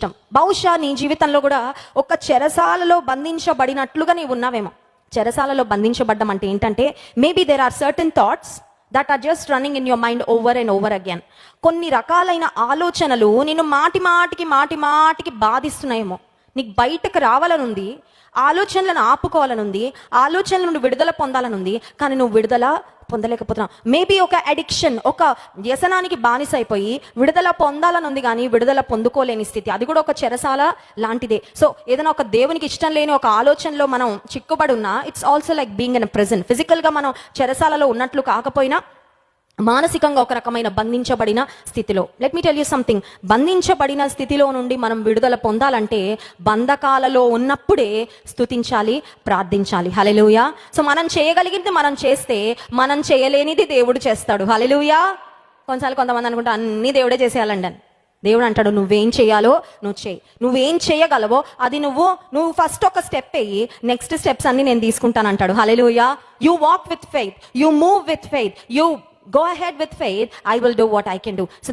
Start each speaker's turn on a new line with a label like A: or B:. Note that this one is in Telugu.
A: ఇష్టం. బహుశా నీ జీవితంలో కూడా ఒక చెరసాలలో బంధించబడినట్లుగా నీవు ఉన్నావేమో. చెరసాలలో బంధించబడ్డం అంటే ఏంటంటే, maybe there are certain thoughts that are just running in your mind over and over again. కొన్ని రకాలైన ఆలోచనలు నిన్ను మాటి మాటికి బాధిస్తున్నాయేమో. నీకు బయటకు రావాలనుంది, ఆలోచనలను ఆపుకోవాలనుంది, ఆలోచనల నుండి విడుదల పొందాలనుంది, కానీ నువ్వు విడుదల పొందలేకపోతున్నావు. మేబీ ఒక అడిక్షన్, ఒక వ్యసనానికి బానిస అయిపోయి విడుదల పొందాలనుంది కానీ విడుదల పొందుకోలేని స్థితి, అది కూడా ఒక చెరసాల లాంటిదే. సో ఏదైనా ఒక దేవునికి ఇష్టం లేని ఒక ఆలోచనలో మనం చిక్కుబడి ఉన్నా, it's also like being in prison. ఫిజికల్గా మనం చెరసాలలో ఉన్నట్లు కాకపోయినా మానసికంగా ఒక రకమైన బంధించబడిన స్థితిలో. Let me tell you something. బంధించబడిన స్థితిలో నుండి మనం విడుదల పొందాలంటే బంధకాలలో ఉన్నప్పుడే స్తుతించాలి, ప్రార్థించాలి. హల్లెలూయా. సో మనం చేయగలిగింది మనం చేస్తే, మనం చేయలేనిది దేవుడు చేస్తాడు. హల్లెలూయా. కొన్నిసార్లు కొంతమంది అనుకుంటా అన్ని దేవుడే చేసేయాలండి అని. దేవుడు అంటాడు, నువ్వేం చేయాలో నువ్వు చేయి. నువ్వేం చేయగలవో అది నువ్వు ఫస్ట్ ఒక స్టెప్ వేయి, నెక్స్ట్ స్టెప్స్ అన్ని నేను తీసుకుంటాను అంటాడు. హల్లెలూయా. You walk with faith, you move with faith, you go ahead with faith, I will do what I can do. So